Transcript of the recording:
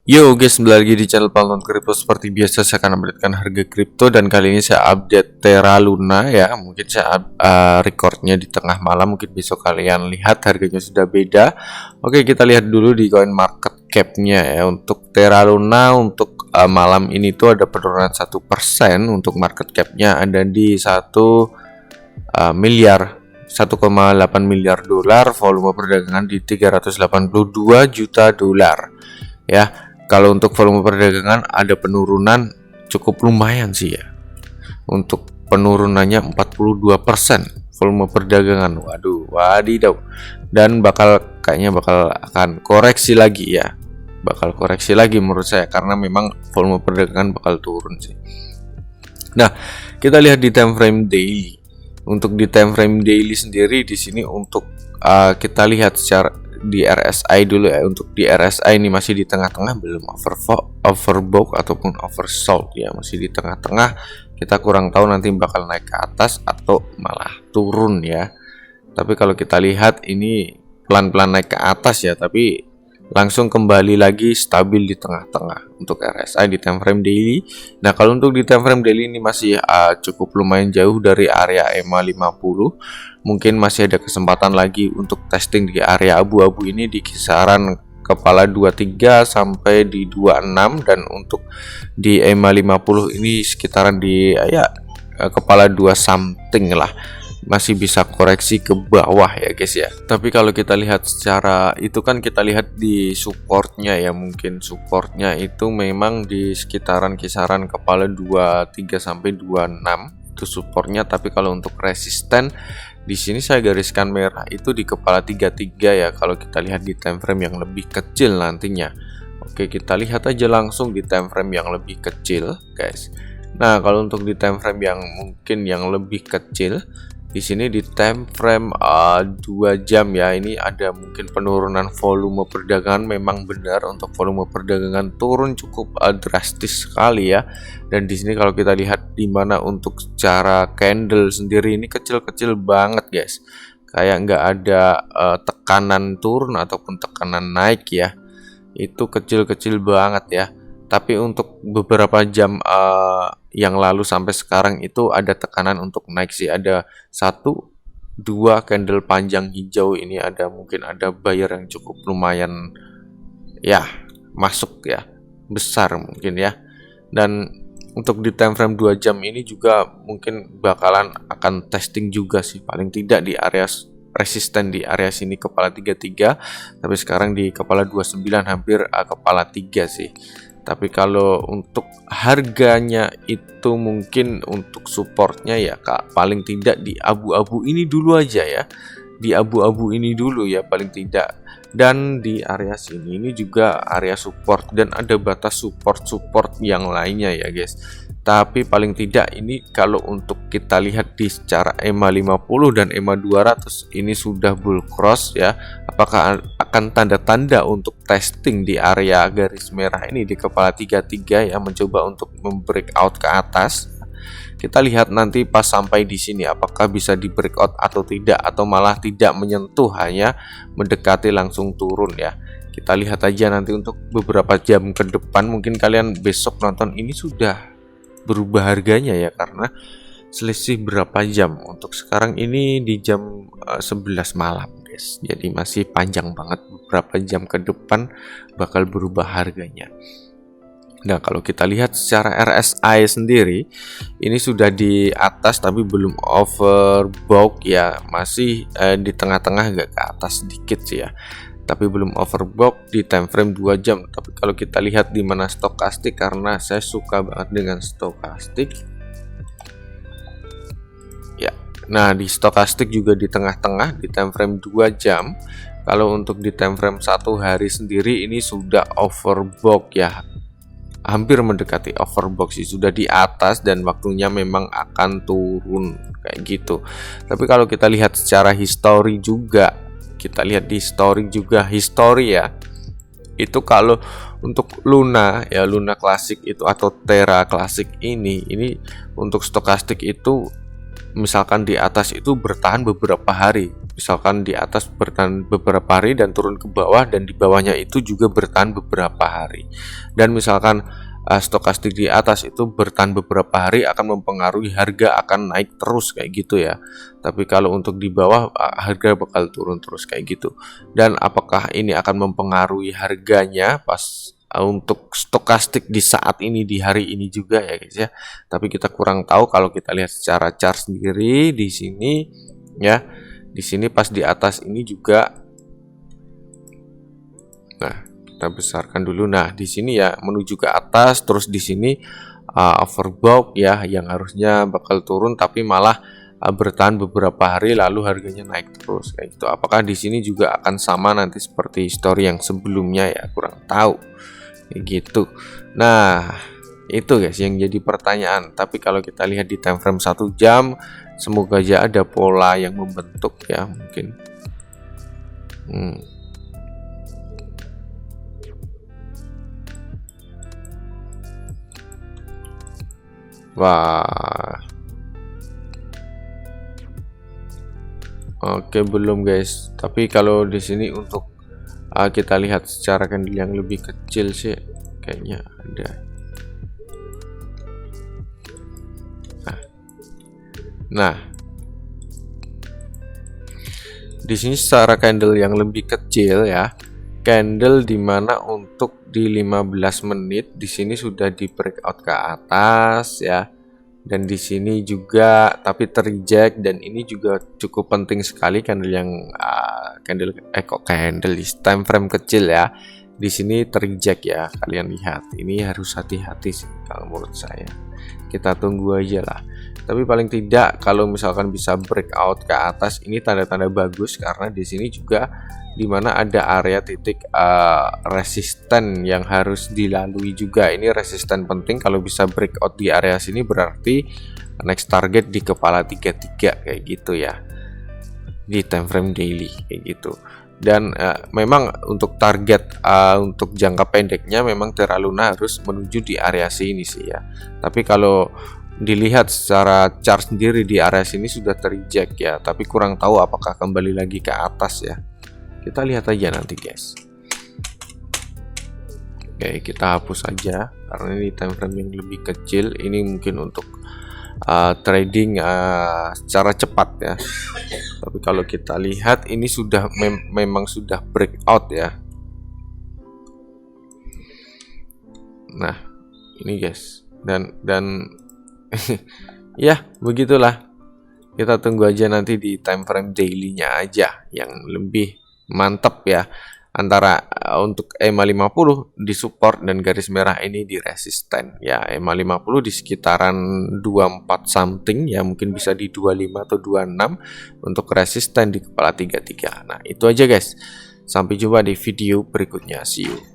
Yo guys, kembali lagi di channel Palton Crypto. Seperti biasa saya akan updatekan harga kripto, dan kali ini saya update Terra Luna ya. Mungkin saya recordnya di tengah malam, mungkin besok kalian lihat harganya sudah beda. Oke, kita lihat dulu di coin market cap-nya ya. Untuk Terra Luna untuk malam ini tuh ada penurunan 1%. Untuk market cap-nya ada di 1,8 miliar dolar, volume perdagangan di 382 juta dolar ya. Kalau untuk volume perdagangan ada penurunan cukup lumayan sih ya. Untuk penurunannya 42% volume perdagangan. Waduh, wadidaw. Dan kayaknya bakal akan koreksi lagi ya. Bakal koreksi lagi menurut saya, karena memang volume perdagangan bakal turun sih. Nah, kita lihat di time frame daily. Untuk di time frame daily sendiri di sini untuk kita lihat secara di RSI dulu ya. Untuk di RSI ini masih di tengah-tengah, belum overbought ataupun oversold ya, masih di tengah-tengah. Kita kurang tahu nanti bakal naik ke atas atau malah turun ya. Tapi kalau kita lihat ini pelan-pelan naik ke atas ya, tapi langsung kembali lagi stabil di tengah-tengah untuk RSI di time frame daily. Nah, kalau untuk di time frame daily ini masih cukup lumayan jauh dari area EMA 50. Mungkin masih ada kesempatan lagi untuk testing di area abu-abu ini di kisaran kepala 23 sampai di 26, dan untuk di EMA 50 ini sekitaran di kepala 2 something lah. Masih bisa koreksi ke bawah ya guys ya. Tapi kalau kita lihat secara itu kan kita lihat di supportnya ya, mungkin supportnya itu memang di sekitaran kisaran kepala 23 sampai 26 itu supportnya. Tapi kalau untuk resisten di sini saya gariskan merah itu di kepala 33 ya, kalau kita lihat di time frame yang lebih kecil nantinya. Oke, kita lihat aja langsung di time frame yang lebih kecil guys. Nah, kalau untuk di time frame yang mungkin yang lebih kecil di sini di time frame 2 jam ya, ini ada mungkin penurunan volume perdagangan. Memang benar untuk volume perdagangan turun cukup drastis sekali ya. Dan di sini kalau kita lihat di mana untuk secara candle sendiri ini kecil-kecil banget guys. Kayak nggak ada tekanan turun ataupun tekanan naik ya. Itu kecil-kecil banget ya. Tapi untuk beberapa jam yang lalu sampai sekarang itu ada tekanan untuk naik sih. Ada 1-2 candle panjang hijau ini, ada mungkin ada buyer yang cukup lumayan ya masuk ya, besar mungkin ya. Dan untuk di time frame 2 jam ini juga mungkin bakalan akan testing juga sih, paling tidak di area resisten di area sini kepala 33, tapi sekarang di kepala 29, hampir kepala 3 sih. Tapi kalau untuk harganya itu mungkin untuk supportnya ya Kak, paling tidak di abu-abu ini dulu aja ya. Di abu-abu ini dulu ya paling tidak. Dan di area sini ini juga area support, dan ada batas support yang lainnya ya guys. Tapi paling tidak ini kalau untuk kita lihat di secara EMA 50 dan EMA 200 ini sudah bull cross ya. Apakah akan tanda-tanda untuk testing di area garis merah ini di kepala 33 ya, mencoba untuk membreakout ke atas. Kita lihat nanti pas sampai di sini apakah bisa di breakout atau tidak, atau malah tidak menyentuh, hanya mendekati langsung turun ya. Kita lihat aja nanti untuk beberapa jam ke depan. Mungkin kalian besok nonton ini sudah berubah harganya ya, karena selisih berapa jam. Untuk sekarang ini di jam 11 malam guys, jadi masih panjang banget, beberapa jam ke depan bakal berubah harganya. Nah, kalau kita lihat secara RSI sendiri ini sudah di atas tapi belum overbought ya, masih di tengah-tengah, agak ke atas sedikit sih ya, tapi belum overbought di time frame 2 jam. Tapi kalau kita lihat di mana stokastik, karena saya suka banget dengan stokastik ya. Nah, di stokastik juga di tengah-tengah di time frame 2 jam. Kalau untuk di time frame 1 hari sendiri ini sudah overbought ya, hampir mendekati overbought sih, sudah di atas, dan waktunya memang akan turun kayak gitu. Tapi kalau kita lihat secara history juga, kita lihat di history ya, itu kalau untuk Luna ya, Luna klasik itu atau Terra klasik ini untuk stokastik itu misalkan di atas itu bertahan beberapa hari, misalkan di atas bertahan beberapa hari dan turun ke bawah, dan di bawahnya itu juga bertahan beberapa hari. Dan misalkan stokastik di atas itu bertahan beberapa hari, akan mempengaruhi harga akan naik terus kayak gitu ya. Tapi kalau untuk di bawah harga bakal turun terus kayak gitu. Dan apakah ini akan mempengaruhi harganya pas untuk stokastik di saat ini, di hari ini juga ya guys ya. Tapi kita kurang tahu. Kalau kita lihat secara chart sendiri di sini ya, di sini pas di atas ini juga. Nah, kita besarkan dulu. Nah, di sini ya menuju ke atas, terus di sini overbought ya, yang harusnya bakal turun tapi malah bertahan beberapa hari lalu harganya naik terus kayak gitu. Apakah di sini juga akan sama nanti seperti story yang sebelumnya ya, kurang tahu kayak gitu. Nah, itu guys yang jadi pertanyaan. Tapi kalau kita lihat di time frame 1 jam, semoga aja ada pola yang membentuk ya mungkin. Wah. Oke, belum guys. Tapi kalau di sini untuk kita lihat secara candle yang lebih kecil sih kayaknya ada. Nah, di sini secara candle yang lebih kecil ya, candle dimana untuk di 15 menit di sini sudah di breakout ke atas ya. Dan di sini juga tapi terreject, dan ini juga cukup penting sekali candle yang candle time frame kecil ya. Di sini terreject ya, kalian lihat. Ini harus hati-hati sih kalau menurut saya. Kita tunggu aja lah. Tapi paling tidak kalau misalkan bisa breakout ke atas, ini tanda-tanda bagus karena di sini juga dimana ada area titik resisten yang harus dilalui juga. Ini resisten penting. Kalau bisa breakout di area sini berarti next target di kepala 33 kayak gitu ya, di time frame daily kayak gitu. Dan memang untuk target untuk jangka pendeknya memang Terra Luna harus menuju di area sini sih ya. Tapi kalau dilihat secara chart sendiri di area sini sudah terreject ya, tapi kurang tahu apakah kembali lagi ke atas ya. Kita lihat aja nanti guys. Oke, kita hapus aja karena ini time frame yang lebih kecil. Ini mungkin untuk trading secara cepat ya. Tapi kalau kita lihat ini sudah memang sudah breakout ya. Nah, ini guys. Dan ya, begitulah. Kita tunggu aja nanti di time frame daily-nya aja yang lebih mantap ya, antara untuk EMA 50 di support dan garis merah ini di resisten ya. EMA 50 di sekitaran 24 something ya, mungkin bisa di 25 atau 26 untuk resisten di kepala 33. Nah, itu aja guys. Sampai jumpa di video berikutnya. See you.